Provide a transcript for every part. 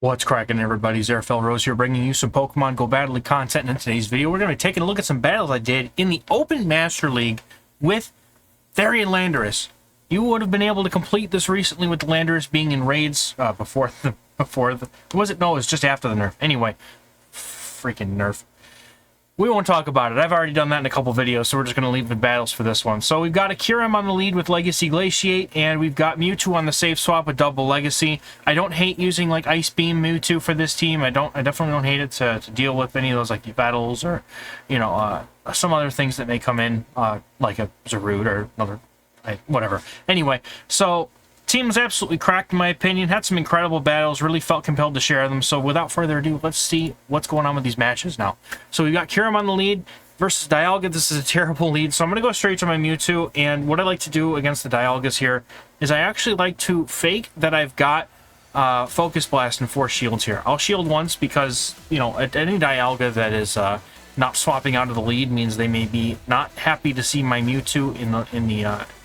What's cracking, everybody? Zerafel Rose here, bringing you some Pokemon Go Battle content. In today's video, we're going to be taking a look at some battles I did in the Open Master League with Therian Landorus. You would have been able to complete this recently with Landorus being in raids before the was it? No, it was just after the nerf. Anyway, freaking nerf. We won't talk about it. I've already done that in a couple videos, so we're just going to leave the battles for this one. So we've got a Kyurem on the lead with Legacy Glaciate, and we've got Mewtwo on the safe swap with Double Legacy. I don't hate using like Ice Beam Mewtwo for this team. I definitely don't hate it to deal with any of those like battles or, you know, some other things that may come in, like a Zarude or another, whatever. Anyway, so team was absolutely cracked in my opinion. Had some incredible battles. Really felt compelled to share them. So without further ado, let's see what's going on with these matches now. So we've got Kyurem on the lead versus Dialga. This is a terrible lead, so I'm going to go straight to my Mewtwo. And what I like to do against the Dialgas here is I actually like to fake that I've got Focus Blast and Force Shields here. I'll shield once because, you know, any Dialga that is not swapping out of the lead means they may be not happy to see my Mewtwo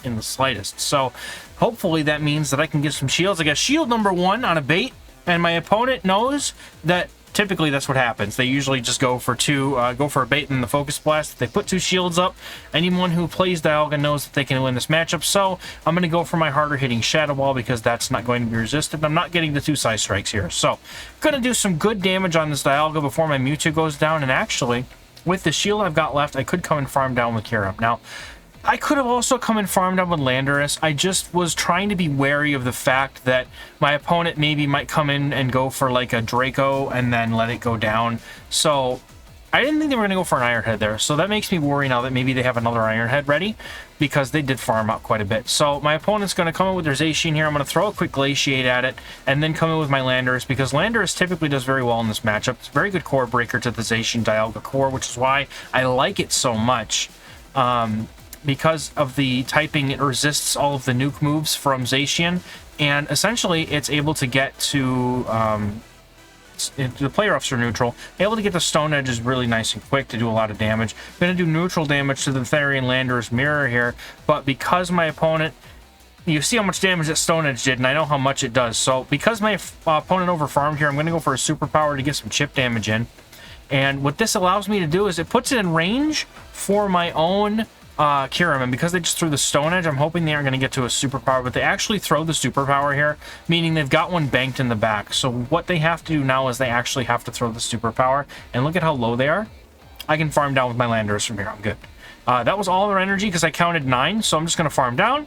in the slightest. So hopefully that means that I can get some shields. I got shield number 1 on a bait, and my opponent knows that typically that's what happens. They usually just go for a bait and the Focus Blast. If they put 2 shields up, anyone who plays Dialga knows that they can win this matchup. So I'm going to go for my harder hitting Shadow Ball because that's not going to be resisted. I'm not getting the 2 Side Strikes here. So I'm going to do some good damage on this Dialga before my Mewtwo goes down. And actually, with the shield I've got left, I could come and farm down with Kyurem. Now, I could have also come and farmed up with Landorus. I just was trying to be wary of the fact that my opponent maybe might come in and go for like a Draco and then let it go down. So I didn't think they were going to go for an Iron Head there. So that makes me worry now that maybe they have another Iron Head ready because they did farm out quite a bit. So my opponent's going to come in with their Zacian here. I'm going to throw a quick Glaciate at it and then come in with my Landorus because Landorus typically does very well in this matchup. It's a very good core breaker to the Zacian Dialga core, which is why I like it so much. Because of the typing, it resists all of the nuke moves from Zacian, and essentially it's able to get to the player ups are neutral. Able to get the Stone Edge is really nice and quick to do a lot of damage. Going to do neutral damage to the Therian Landorus mirror here, but because my opponent, you see how much damage that Stone Edge did, and I know how much it does. So because my opponent overfarmed here, I'm going to go for a superpower to get some chip damage in. And what this allows me to do is it puts it in range for my own Kyurem, and because they just threw the Stone Edge, I'm hoping they aren't going to get to a superpower, but they actually throw the superpower here, meaning they've got one banked in the back. So what they have to do now is they actually have to throw the superpower, and look at how low they are. I can farm down with my Landorus from here. I'm good. That was all their energy because I counted 9, so I'm just going to farm down.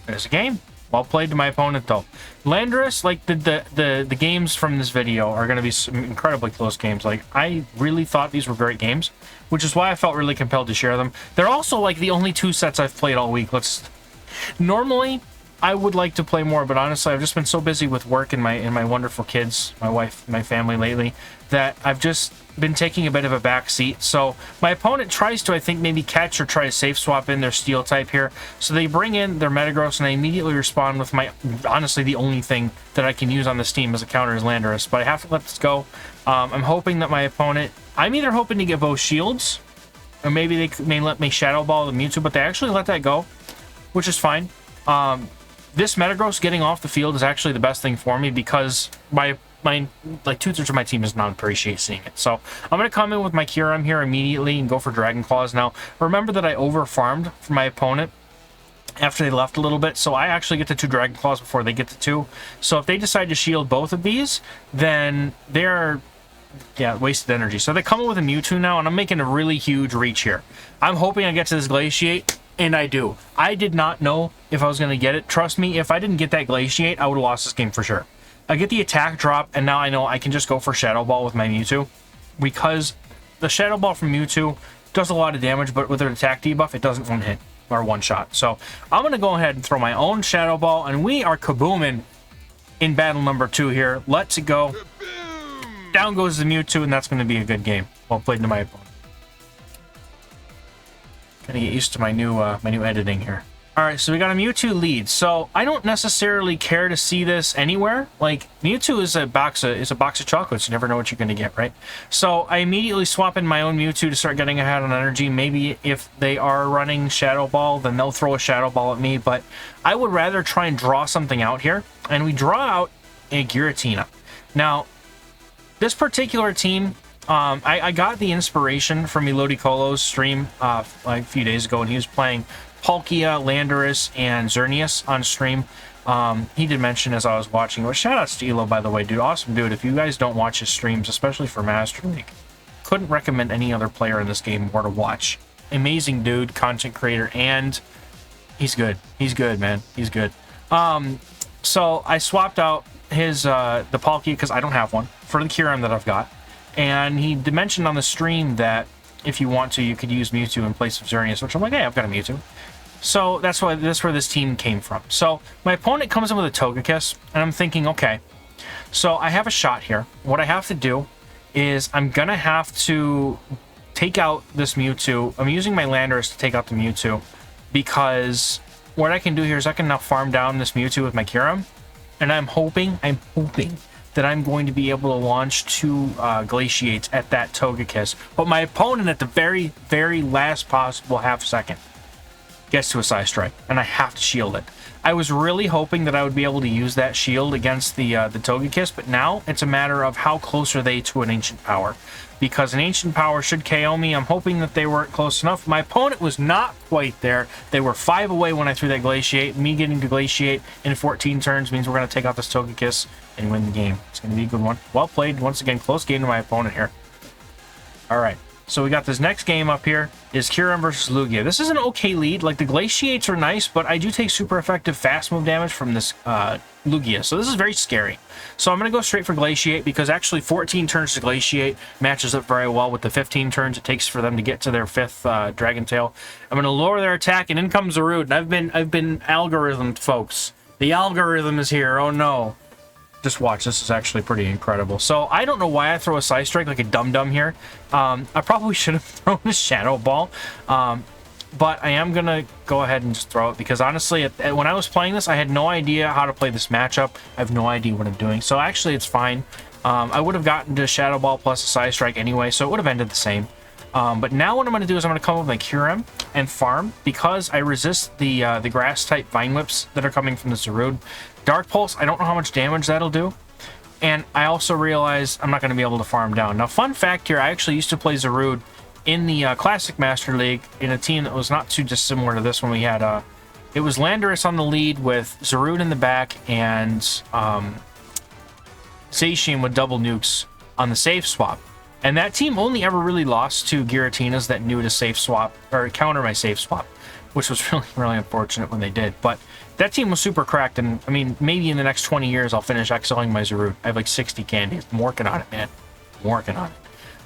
There's a game. Well played to my opponent, though. Landorus, like the games from this video are going to be some incredibly close games. Like, I really thought these were great games, which is why I felt really compelled to share them. They're also like the only 2 sets I've played all week. Normally, I would like to play more, but honestly, I've just been so busy with work and my wonderful kids, my wife, my family lately, that I've just been taking a bit of a back seat. So my opponent tries to, I think, maybe catch or try to safe swap in their Steel type here. So they bring in their Metagross, and I immediately respond with my, honestly, the only thing that I can use on this team as a counter is Landorus. But I have to let this go. I'm hoping that my opponent, I'm either hoping to get both shields, or maybe they may let me Shadow Ball the Mewtwo, but they actually let that go, which is fine. This Metagross getting off the field is actually the best thing for me because my like 2/3 of my team does not appreciate seeing it. So I'm going to come in with my Kyurem here immediately and go for Dragon Claws. Now, remember that I over-farmed for my opponent after they left a little bit, so I actually get to 2 Dragon Claws before they get to 2. So if they decide to shield both of these, then they're, yeah, wasted energy. So they come in with a Mewtwo now, and I'm making a really huge reach here. I'm hoping I get to this Glaciate, and I do. I did not know if I was going to get it. Trust me, if I didn't get that Glaciate, I would have lost this game for sure. I get the attack drop, and now I know I can just go for Shadow Ball with my Mewtwo, because the Shadow Ball from Mewtwo does a lot of damage, but with an attack debuff, it doesn't one hit or one shot. So I'm going to go ahead and throw my own Shadow Ball, and we are kabooming in battle number 2 here. Let's go. Down goes the Mewtwo, and that's going to be a good game. Well played to my opponent. Gonna get used to my new editing here. All right, so we got a Mewtwo lead. So I don't necessarily care to see this anywhere. Like, Mewtwo is a box of chocolates. You never know what you're gonna get, right? So I immediately swap in my own Mewtwo to start getting ahead on energy. Maybe if they are running Shadow Ball, then they'll throw a Shadow Ball at me. But I would rather try and draw something out here. And we draw out a Giratina. Now, this particular team, I got the inspiration from Elodicolo's stream like a few days ago, and he was playing Palkia, Landorus, and Xerneas on stream. He did mention as I was watching, well, shout outs to Elo, by the way, dude. Awesome dude. If you guys don't watch his streams, especially for Master League, couldn't recommend any other player in this game more to watch. Amazing dude, content creator, and he's good. He's good, man. He's good. So I swapped out his the Palkia, because I don't have one, for the Kyurem that I've got. And he mentioned on the stream that if you want to, you could use Mewtwo in place of Xerneas, which I'm like, hey, I've got a Mewtwo. So that's where this team came from. So my opponent comes in with a Togekiss, and I'm thinking, okay, so I have a shot here. What I have to do is I'm going to have to take out this Mewtwo. I'm using my Landorus to take out the Mewtwo, because what I can do here is I can now farm down this Mewtwo with my Kyurem, and I'm hoping that I'm going to be able to launch 2 Glaciates at that Togekiss. But my opponent at the very, very last possible half second gets to a Psy Strike, and I have to shield it. I was really hoping that I would be able to use that shield against the Togekiss, but now it's a matter of how close are they to an Ancient Power. Because an Ancient Power should KO me. I'm hoping that they weren't close enough. My opponent was not quite there. They were 5 away when I threw that Glaciate. Me getting to Glaciate in 14 turns means we're going to take out this Togekiss and win the game. It's going to be a good one. Well played. Once again, close game to my opponent here. All right. So we got this next game up here is Kyurem versus Lugia. This is an okay lead. Like, the Glaciates are nice, but I do take super effective fast move damage from this Lugia. So this is very scary. So I'm going to go straight for Glaciate, because actually 14 turns to Glaciate matches up very well with the 15 turns it takes for them to get to their 5th Dragon Tail. I'm going to lower their attack, and in comes Zarude. And I've been algorithmed, folks. The algorithm is here. Oh no. Just watch, this is actually pretty incredible. So I don't know why I throw a Psy Strike like a dum-dum here. I probably should have thrown a Shadow Ball. But I am going to go ahead and just throw it, because honestly, when I was playing this, I had no idea how to play this matchup. I have no idea what I'm doing. So actually, it's fine. I would have gotten to Shadow Ball plus a Psy Strike anyway, so it would have ended the same. But now what I'm going to do is I'm going to come up with my Kyurem and farm, because I resist the Grass-type Vine Whips that are coming from the Zarude. Dark Pulse, I don't know how much damage that'll do. And I also realize I'm not going to be able to farm down. Now, fun fact here, I actually used to play Zarude in the Classic Master League in a team that was not too dissimilar to this one. We had, it was Landorus on the lead with Zarude in the back, and Zacian with double nukes on the safe swap. And that team only ever really lost to Giratinas that knew to safe swap, or counter my safe swap, which was really, really unfortunate when they did. But that team was super cracked, and I mean, maybe in the next 20 years I'll finish XLing my Zarude. I have like 60 candies. I'm working on it, man. I'm working on it.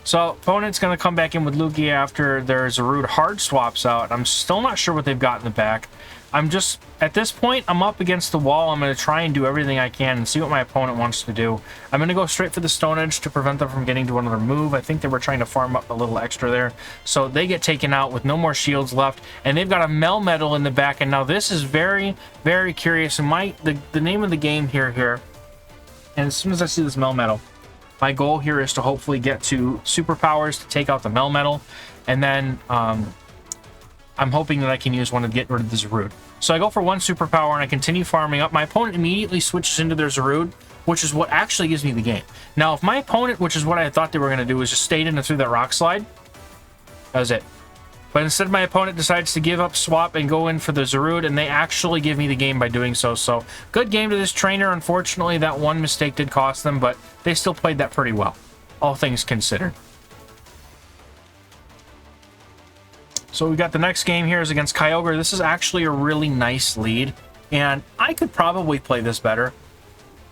So, opponent's going to come back in with Lugia after their Zarude hard swaps out. I'm still not sure what they've got in the back. I'm just, at this point, I'm up against the wall. I'm going to try and do everything I can and see what my opponent wants to do. I'm going to go straight for the Stone Edge to prevent them from getting to another move. I think they were trying to farm up a little extra there. So they get taken out with no more shields left. And they've got a Melmetal in the back. And now this is very, very curious. And the name of the game here, and as soon as I see this Melmetal, my goal here is to hopefully get to superpowers to take out the Melmetal. And then I'm hoping that I can use one to get rid of the Zarude. So I go for one superpower and I continue farming up. My opponent immediately switches into their Zarude, which is what actually gives me the game. Now, if my opponent, which is what I thought they were going to do, was just stayed in and threw that Rock Slide, that was it. But instead, my opponent decides to give up swap and go in for the Zarude, and they actually give me the game by doing so. So, good game to this trainer. Unfortunately, that one mistake did cost them, but they still played that pretty well, all things considered. So we got the next game here is against Kyogre. This is actually a really nice lead, and I could probably play this better.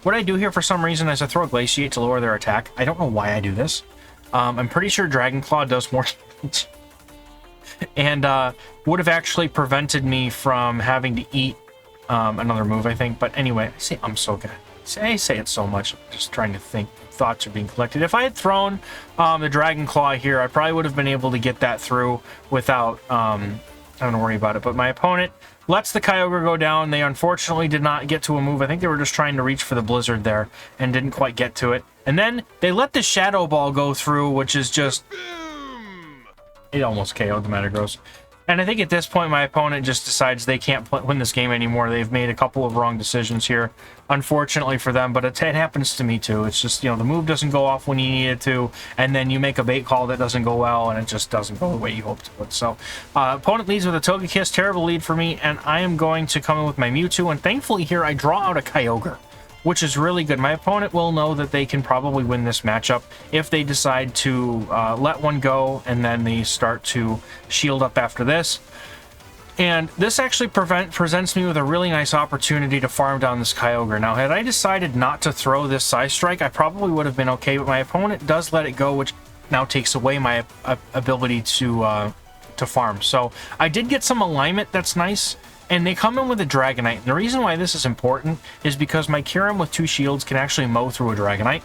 What I do here for some reason is I throw a Glaciate to lower their attack. I don't know why I do this. I'm pretty sure Dragon Claw does more damage. And would have actually prevented me from having to eat another move, I think. But anyway, I say I'm so good. I say it so much. I'm just trying to think. Thoughts are being collected. If I had thrown the Dragon Claw here, I probably would have been able to get that through without having to worry about it. But my opponent lets the Kyogre go down. They unfortunately did not get to a move. I think they were just trying to reach for the Blizzard there and didn't quite get to it. And then they let the Shadow Ball go through, which is just... It almost KO'd the Metagross. And I think at this point, my opponent just decides they can't win this game anymore. They've made a couple of wrong decisions here, unfortunately for them, but it happens to me too. It's just, you know, the move doesn't go off when you need it to, and then you make a bait call that doesn't go well, and it just doesn't go the way you hope to would. So, opponent leads with a Togekiss, terrible lead for me, and I am going to come in with my Mewtwo, and thankfully here I draw out a Kyogre, which is really good. My opponent will know that they can probably win this matchup if they decide to let one go and then they start to shield up after this. And this actually presents me with a really nice opportunity to farm down this Kyogre. Now, had I decided not to throw this Psy Strike, I probably would have been okay, but my opponent does let it go, which now takes away my ability to farm. So I did get some alignment that's nice. And they come in with a Dragonite. And the reason why this is important is because my Kyurem with 2 shields can actually mow through a Dragonite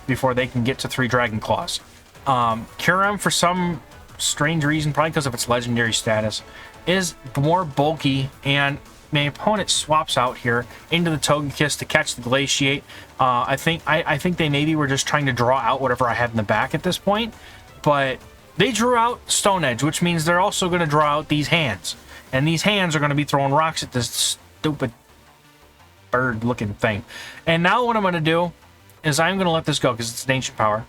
before they can get to 3 Dragon Claws. Kyurem, for some strange reason, probably because of its legendary status, is more bulky, and my opponent swaps out here into the Togekiss to catch the Glaciate. I think they maybe were just trying to draw out whatever I had in the back at this point, but they drew out Stone Edge, which means they're also going to draw out these hands. And these hands are going to be throwing rocks at this stupid bird-looking thing. And now what I'm going to do is I'm going to let this go because it's an ancient power. And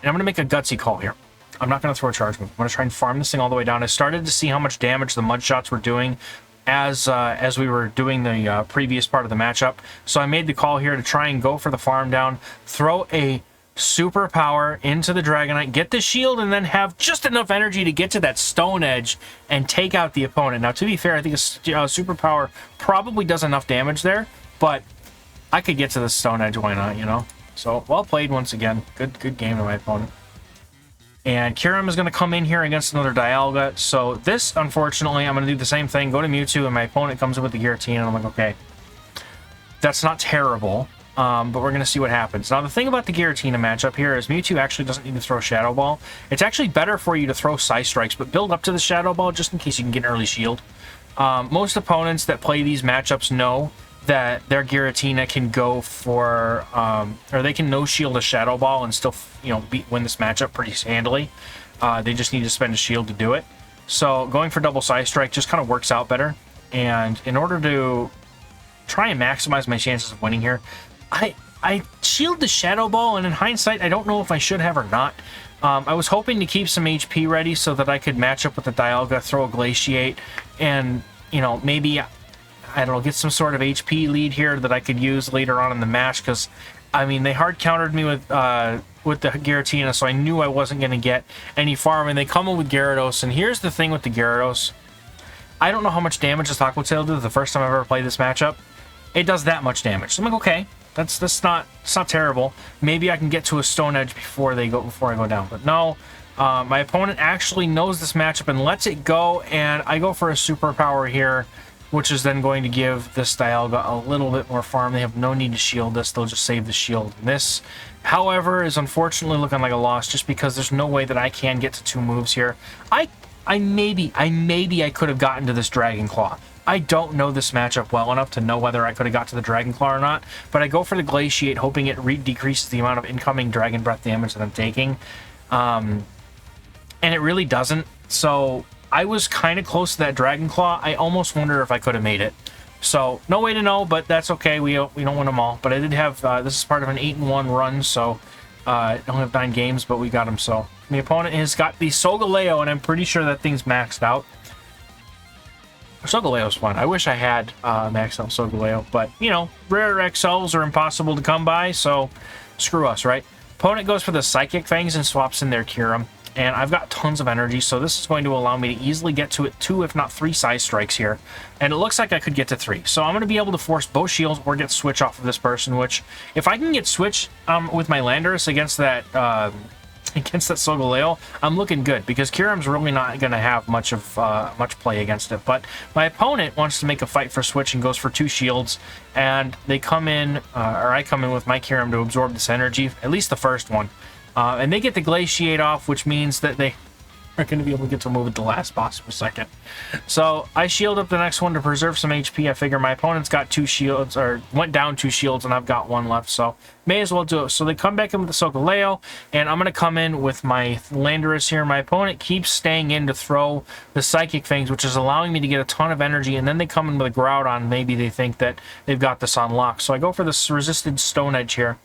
I'm going to make a gutsy call here. I'm not going to throw a charge move. I'm going to try and farm this thing all the way down. I started to see how much damage the mud shots were doing as we were doing the previous part of the matchup. So I made the call here to try and go for the farm down, throw a superpower into the Dragonite, get the shield, and then have just enough energy to get to that Stone Edge and take out the opponent. Now, to be fair, I think a superpower probably does enough damage there, but I could get to the Stone Edge, why not, you know? So, well played once again. Good game to my opponent. And Kyurem is going to come in here against another Dialga. So this, unfortunately, I'm going to do the same thing, go to Mewtwo, and my opponent comes in with the Guillotine, and I'm like, okay, that's not terrible. But we're going to see what happens. Now, the thing about the Giratina matchup here is Mewtwo actually doesn't need to throw Shadow Ball. It's actually better for you to throw Psy Strikes, but build up to the Shadow Ball just in case you can get an early shield. Most opponents that play these matchups know that their Giratina can go for, or they can no-shield a Shadow Ball and still, you know, win this matchup pretty handily. They just need to spend a shield to do it. So going for double Psy Strike just kind of works out better. And in order to try and maximize my chances of winning here, I shield the Shadow Ball, and in hindsight, I don't know if I should have or not. I was hoping to keep some HP ready so that I could match up with the Dialga, throw a Glaciate, and, you know, maybe, I don't know, get some sort of HP lead here that I could use later on in the match, because, I mean, they hard countered me with the Giratina, so I knew I wasn't going to get any farm, and they come in with Gyarados, and here's the thing with the Gyarados. I don't know how much damage this Aqua Tail did the first time I've ever played this matchup. It does that much damage. So I'm like, okay. That's not terrible. Maybe I can get to a Stone Edge before I go down. But no, my opponent actually knows this matchup and lets it go, and I go for a superpower here, which is then going to give this Dialga a little bit more farm. They have no need to shield this. They'll just save the shield. And this, however, is unfortunately looking like a loss just because there's no way that I can get to 2 moves here. I maybe could have gotten to this Dragon Claw. I don't know this matchup well enough to know whether I could have got to the Dragon Claw or not, but I go for the Glaciate, hoping it decreases the amount of incoming Dragon Breath damage that I'm taking. And it really doesn't. So I was kind of close to that Dragon Claw. I almost wonder if I could have made it. So no way to know, but that's okay. We don't win them all. But I did have, this is part of an 8-1 run, so I don't have 9 games, but we got them. So the opponent has got the Solgaleo, and I'm pretty sure that thing's maxed out. Solgaleo's fun. I wish I had maxed out Solgaleo, but, you know, rare XLs are impossible to come by, so screw us, right? Opponent goes for the Psychic Fangs and swaps in their Kyurem, and I've got tons of energy, so this is going to allow me to easily get to it 2, if not 3 Psy Strikes here, and it looks like I could get to 3. So I'm going to be able to force both shields or get Switch off of this person, which, if I can get Switch with my Landorus against that Solgaleo, I'm looking good, because Kyurem's really not going to have much play against it. But my opponent wants to make a fight for Switch and goes for 2 shields, and they come in, or I come in with my Kyurem to absorb this energy, at least the first one. And they get the Glaciate off, which means that they We're going to be able to get to move at the last possible second. So I shield up the next one to preserve some HP. I figure my opponent's got 2 shields, or went down 2 shields, and I've got 1 left, so may as well do it. So they come back in with the Solgaleo, and I'm going to come in with my Landorus here. My opponent keeps staying in to throw the Psychic Fangs, which is allowing me to get a ton of energy, and then they come in with a Groudon. Maybe they think that they've got this unlocked. So I go for this resisted Stone Edge here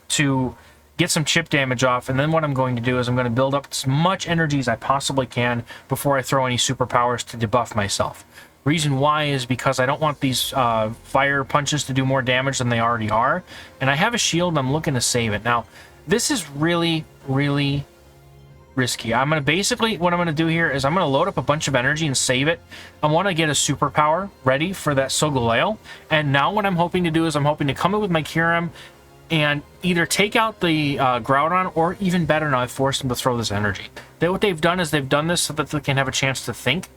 to get some chip damage off, and then what I'm going to do is I'm going to build up as much energy as I possibly can before I throw any superpowers to debuff myself. Reason why is because I don't want these fire punches to do more damage than they already are, and I have a shield and I'm looking to save it. Now, this is really, really risky. I'm going to basically, what I'm going to do here is I'm going to load up a bunch of energy and save it. I want to get a superpower ready for that Solgaleo, and now what I'm hoping to do is I'm hoping to come in with my Kyurem and either take out the Groudon, or even better, now I've forced them to throw this energy. What they've done is they've done this so that they can have a chance to think,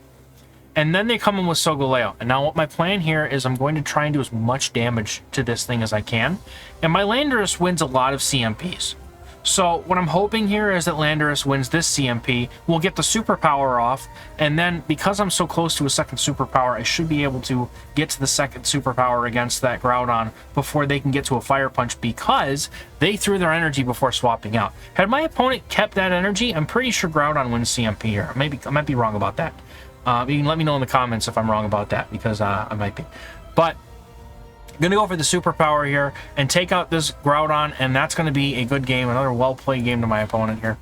and then they come in with Solgaleo. And now what my plan here is I'm going to try and do as much damage to this thing as I can, and my Landorus wins a lot of CMPs. So what I'm hoping here is that Landorus wins this CMP, we'll get the superpower off, and then because I'm so close to a second superpower, I should be able to get to the second superpower against that Groudon before they can get to a Fire Punch, because they threw their energy before swapping out. Had my opponent kept that energy, I'm pretty sure Groudon wins CMP here. I might be wrong about that. You can let me know in the comments if I'm wrong about that, because I might be. But I'm going to go for the superpower here and take out this Groudon, and that's going to be a good game, another well-played game to my opponent here.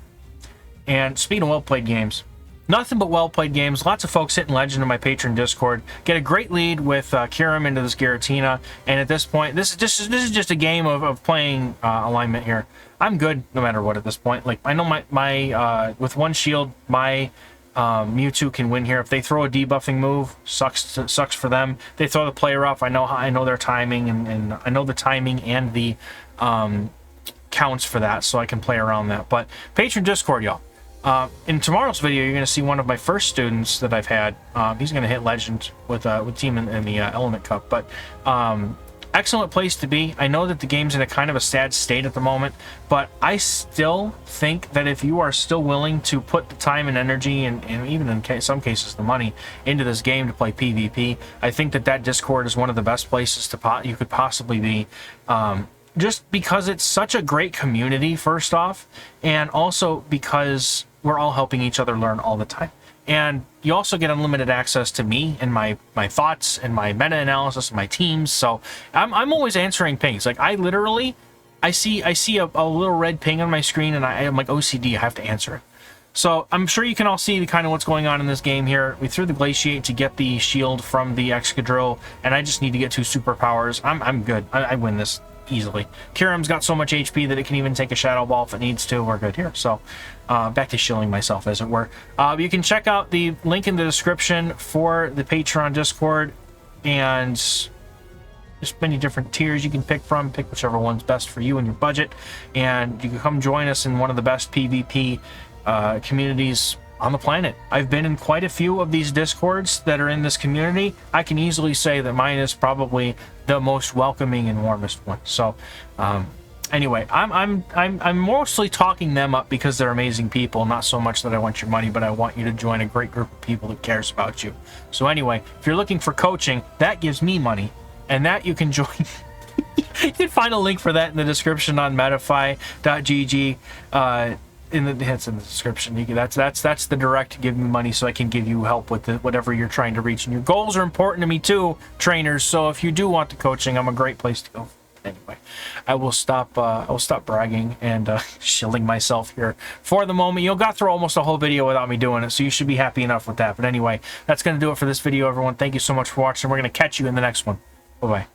And speaking of well-played games, nothing but well-played games. Lots of folks hitting Legend in my Patreon Discord. Get a great lead with Kyurem into this Giratina, and at this point, this is just a game of playing alignment here. I'm good no matter what at this point. Like, I know my with 1 shield, my Mewtwo can win here. If they throw a debuffing move, sucks for them. They throw the player off. I know their timing, and I know the timing and the counts for that, so I can play around that. But Patreon Discord, y'all. In tomorrow's video, you're going to see one of my first students that I've had. He's going to hit Legend with team in the Element Cup, but excellent place to be. I know that the game's in a kind of a sad state at the moment, but I still think that if you are still willing to put the time and energy, and even in some cases the money, into this game to play PvP, I think that Discord is one of the best places you could possibly be. Just because it's such a great community, first off, and also because we're all helping each other learn all the time. And you also get unlimited access to me and my thoughts and my meta-analysis and my teams. So I'm always answering pings. Like, I literally, I see a little red ping on my screen, and I'm like OCD, I have to answer it. So I'm sure you can all see the kind of what's going on in this game here. We threw the Glaciate to get the shield from the Excadrill, and I just need to get 2 superpowers. I'm good. I win this easily. Kyurem's got so much HP that it can even take a Shadow Ball if it needs to. We're good here. So back to shilling myself, as it were. You can check out the link in the description for the Patreon Discord, and there's many different tiers you can pick from. Pick whichever one's best for you and your budget, and you can come join us in one of the best PvP communities on the planet. I've been in quite a few of these Discords that are in this community. I can easily say that mine is probably the most welcoming and warmest one. So anyway, I'm mostly talking them up because they're amazing people, not so much that I want your money, but I want you to join a great group of people that cares about you. So anyway, if you're looking for coaching, that gives me money, and that you can join. You can find a link for that in the description on metafy.gg. It's in the description. That's the direct give me money so I can give you help with whatever you're trying to reach. And your goals are important to me too, trainers. So if you do want the coaching, I'm a great place to go. Anyway, I will stop bragging and shilling myself here for the moment. You got through almost a whole video without me doing it, so you should be happy enough with that. But anyway, that's going to do it for this video, everyone. Thank you so much for watching. We're going to catch you in the next one. Bye-bye.